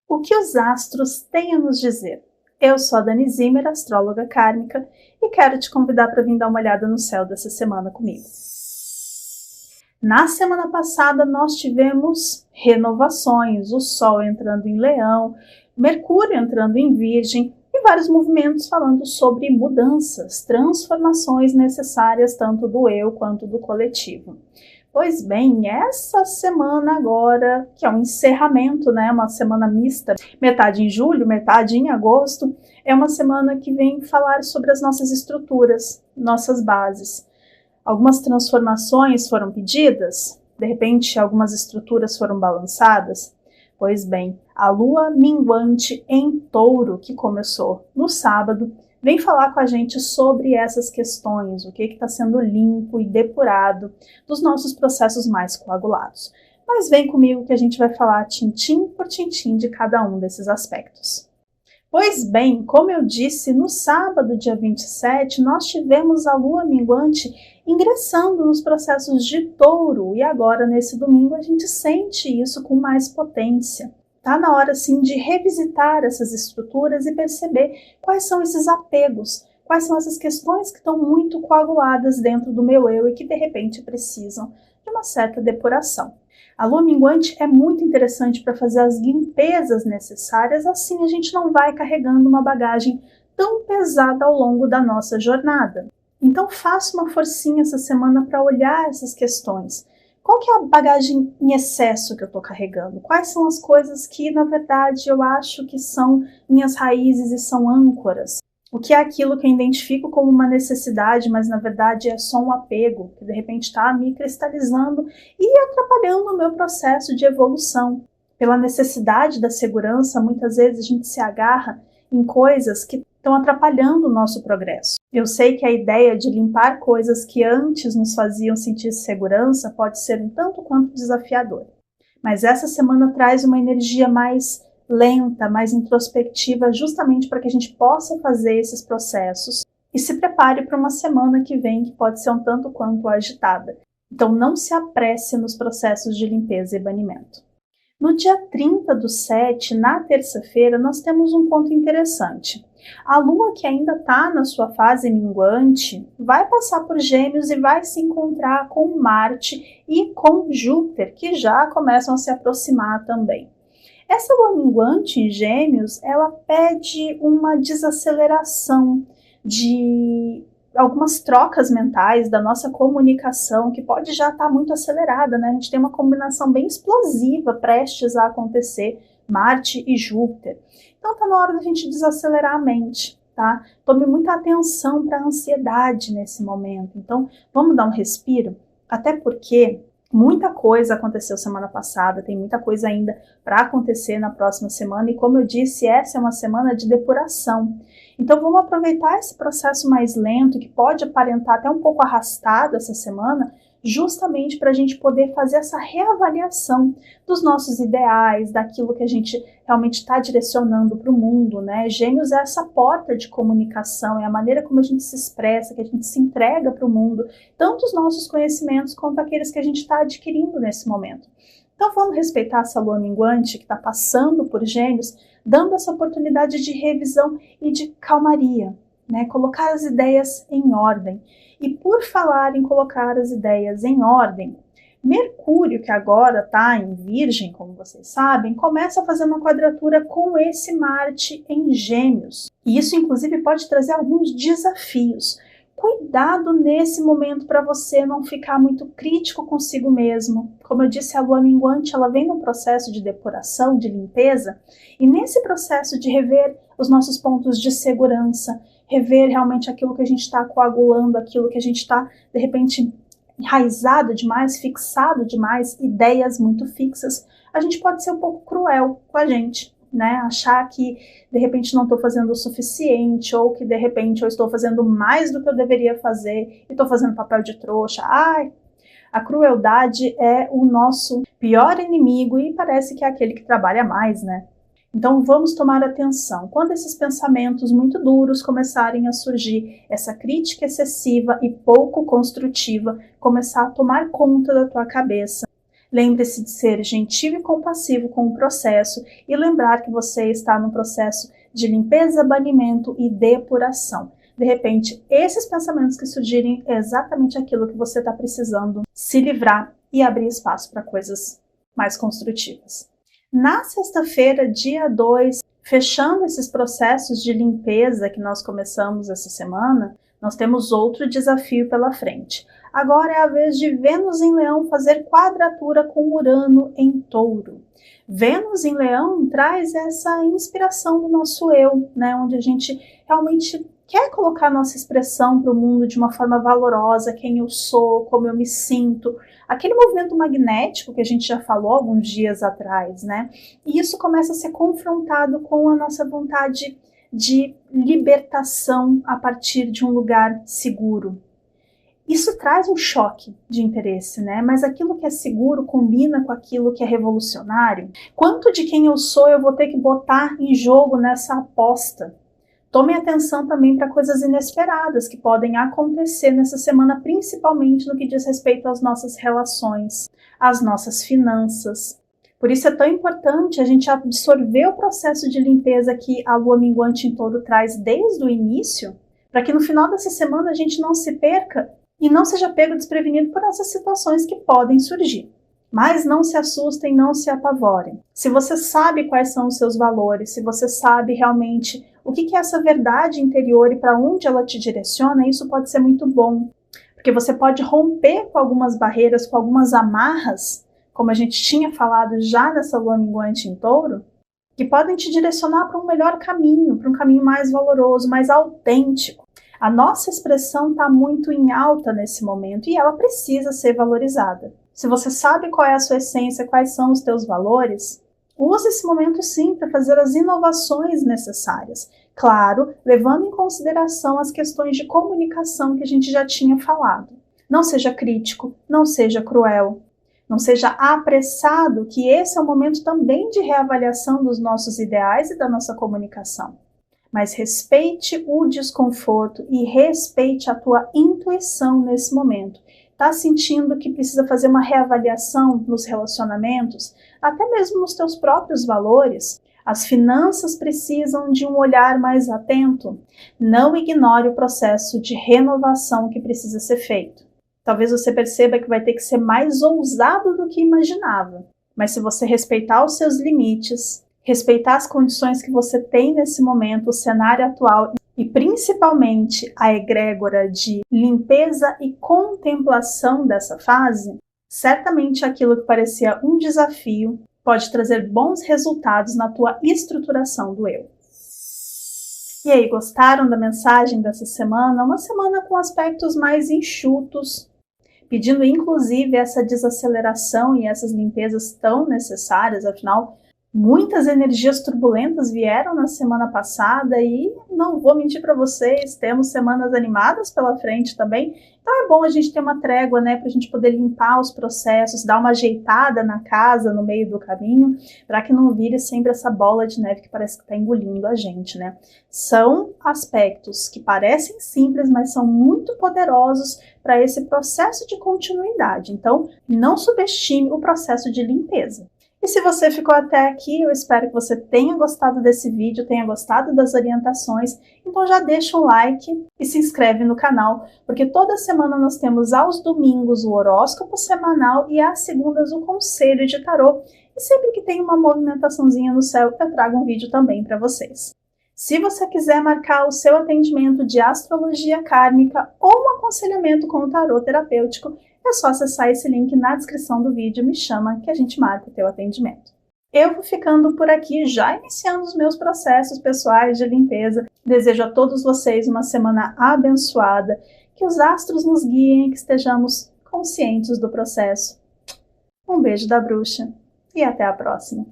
O que os astros têm a nos dizer? Eu sou a Dani Zimmer, astróloga kármica, e quero te convidar para vir dar uma olhada no céu dessa semana comigo. Na semana passada nós tivemos renovações, o Sol entrando em Leão, Mercúrio entrando em Virgem e vários movimentos falando sobre mudanças, transformações necessárias tanto do eu quanto do coletivo. Pois bem, essa semana agora, que é um encerramento, né, uma semana mista, metade em julho, metade em agosto, é uma semana que vem falar sobre as nossas estruturas, nossas bases. Algumas transformações foram pedidas, de repente algumas estruturas foram balançadas. Pois bem, a lua minguante em Touro, que começou no sábado, vem falar com a gente sobre essas questões, o que está sendo limpo e depurado dos nossos processos mais coagulados. Mas vem comigo que a gente vai falar tintim por tintim de cada um desses aspectos. Pois bem, como eu disse, no sábado, dia 27, nós tivemos a lua minguante ingressando nos processos de Touro e agora, nesse domingo, a gente sente isso com mais potência. Está na hora, sim, de revisitar essas estruturas e perceber quais são esses apegos, quais são essas questões que estão muito coaguladas dentro do meu eu e que, de repente, precisam de uma certa depuração. A lua minguante é muito interessante para fazer as limpezas necessárias, assim a gente não vai carregando uma bagagem tão pesada ao longo da nossa jornada. Então faça uma forcinha essa semana para olhar essas questões. Qual que é a bagagem em excesso que eu estou carregando? Quais são as coisas que, na verdade, eu acho que são minhas raízes e são âncoras? O que é aquilo que eu identifico como uma necessidade, mas na verdade é só um apego, que de repente está me cristalizando e atrapalhando o meu processo de evolução. Pela necessidade da segurança, muitas vezes a gente se agarra em coisas que estão atrapalhando o nosso progresso. Eu sei que a ideia de limpar coisas que antes nos faziam sentir segurança pode ser um tanto quanto desafiadora. Mas essa semana traz uma energia mais lenta, mais introspectiva, justamente para que a gente possa fazer esses processos e se prepare para uma semana que vem que pode ser um tanto quanto agitada. Então não se apresse nos processos de limpeza e banimento. No dia 30/7, na terça-feira, nós temos um ponto interessante. A Lua, que ainda está na sua fase minguante, vai passar por Gêmeos e vai se encontrar com Marte e com Júpiter, que já começam a se aproximar também. Essa Lua minguante em Gêmeos, ela pede uma desaceleração de algumas trocas mentais da nossa comunicação, que pode já estar muito acelerada, né? A gente tem uma combinação bem explosiva prestes a acontecer, Marte e Júpiter. Então está na hora da gente desacelerar a mente, tá? Tome muita atenção para a ansiedade nesse momento. Então vamos dar um respiro, até porque muita coisa aconteceu semana passada, tem muita coisa ainda para acontecer na próxima semana e, como eu disse, essa é uma semana de depuração. Então vamos aproveitar esse processo mais lento, que pode aparentar até um pouco arrastado essa semana, justamente para a gente poder fazer essa reavaliação dos nossos ideais, daquilo que a gente realmente está direcionando para o mundo, né? Gêmeos é essa porta de comunicação, é a maneira como a gente se expressa, que a gente se entrega para o mundo, tanto os nossos conhecimentos quanto aqueles que a gente está adquirindo nesse momento. Então vamos respeitar essa lua minguante que está passando por Gêmeos, dando essa oportunidade de revisão e de calmaria, né? Colocar as ideias em ordem. E por falar em colocar as ideias em ordem, Mercúrio, que agora está em Virgem, como vocês sabem, começa a fazer uma quadratura com esse Marte em Gêmeos. E isso, inclusive, pode trazer alguns desafios. Cuidado nesse momento para você não ficar muito crítico consigo mesmo. Como eu disse, a lua minguante ela vem num processo de depuração, de limpeza, e nesse processo de rever os nossos pontos de segurança, rever realmente aquilo que a gente está coagulando, aquilo que a gente está, de repente, enraizado demais, fixado demais, ideias muito fixas, a gente pode ser um pouco cruel com a gente, né? Achar que, de repente, não estou fazendo o suficiente, ou que, de repente, eu estou fazendo mais do que eu deveria fazer, e estou fazendo papel de trouxa. Ai, a crueldade é o nosso pior inimigo, e parece que é aquele que trabalha mais, né? Então vamos tomar atenção. Quando esses pensamentos muito duros começarem a surgir, essa crítica excessiva e pouco construtiva começar a tomar conta da tua cabeça, Lembre-se de ser gentil e compassivo com o processo e lembrar que você está no processo de limpeza, banimento e depuração. De repente, esses pensamentos que surgirem é exatamente aquilo que você está precisando se livrar e abrir espaço para coisas mais construtivas. Na sexta-feira, dia 2, fechando esses processos de limpeza que nós começamos essa semana, nós temos outro desafio pela frente. Agora é a vez de Vênus em Leão fazer quadratura com Urano em Touro. Vênus em Leão traz essa inspiração do nosso eu, né, onde a gente realmente quer colocar nossa expressão para o mundo de uma forma valorosa, quem eu sou, como eu me sinto, aquele movimento magnético que a gente já falou alguns dias atrás, né? E isso começa a ser confrontado com a nossa vontade de libertação a partir de um lugar seguro. Isso traz um choque de interesse, né? Mas aquilo que é seguro combina com aquilo que é revolucionário. Quanto de quem eu sou eu vou ter que botar em jogo nessa aposta? Tome atenção também para coisas inesperadas que podem acontecer nessa semana, principalmente no que diz respeito às nossas relações, às nossas finanças. Por isso é tão importante a gente absorver o processo de limpeza que a lua minguante em Touro traz desde o início, para que no final dessa semana a gente não se perca e não seja pego desprevenido por essas situações que podem surgir. Mas não se assustem, não se apavorem. Se você sabe quais são os seus valores, se você sabe realmente o que é essa verdade interior e para onde ela te direciona, isso pode ser muito bom. Porque você pode romper com algumas barreiras, com algumas amarras, como a gente tinha falado já nessa lua minguante em Touro, que podem te direcionar para um melhor caminho, para um caminho mais valoroso, mais autêntico. A nossa expressão está muito em alta nesse momento e ela precisa ser valorizada. Se você sabe qual é a sua essência, quais são os teus valores, use esse momento sim para fazer as inovações necessárias. Claro, levando em consideração as questões de comunicação que a gente já tinha falado. Não seja crítico, não seja cruel, não seja apressado, que esse é o momento também de reavaliação dos nossos ideais e da nossa comunicação. Mas respeite o desconforto e respeite a tua intuição nesse momento. Está sentindo que precisa fazer uma reavaliação nos relacionamentos, até mesmo nos teus próprios valores? As finanças precisam de um olhar mais atento? Não ignore o processo de renovação que precisa ser feito. Talvez você perceba que vai ter que ser mais ousado do que imaginava, mas se você respeitar os seus limites, respeitar as condições que você tem nesse momento, o cenário atual e principalmente a egrégora de limpeza e contemplação dessa fase, certamente aquilo que parecia um desafio pode trazer bons resultados na tua estruturação do eu. E aí, gostaram da mensagem dessa semana? Uma semana com aspectos mais enxutos, pedindo inclusive essa desaceleração e essas limpezas tão necessárias, afinal, muitas energias turbulentas vieram na semana passada e não vou mentir para vocês, temos semanas animadas pela frente também. Então é bom a gente ter uma trégua, né, para a gente poder limpar os processos, dar uma ajeitada na casa no meio do caminho, para que não vire sempre essa bola de neve que parece que está engolindo a gente, né? São aspectos que parecem simples, mas são muito poderosos para esse processo de continuidade. Então não subestime o processo de limpeza. E se você ficou até aqui, eu espero que você tenha gostado desse vídeo, tenha gostado das orientações, então já deixa um like e se inscreve no canal, porque toda semana nós temos aos domingos o horóscopo semanal e às segundas o conselho de tarô, e sempre que tem uma movimentaçãozinha no céu, eu trago um vídeo também para vocês. Se você quiser marcar o seu atendimento de astrologia kármica ou um aconselhamento com o tarô terapêutico, é só acessar esse link na descrição do vídeo, me chama que a gente marca o teu atendimento. Eu vou ficando por aqui, já iniciando os meus processos pessoais de limpeza. Desejo a todos vocês uma semana abençoada, que os astros nos guiem, que estejamos conscientes do processo. Um beijo da bruxa e até a próxima.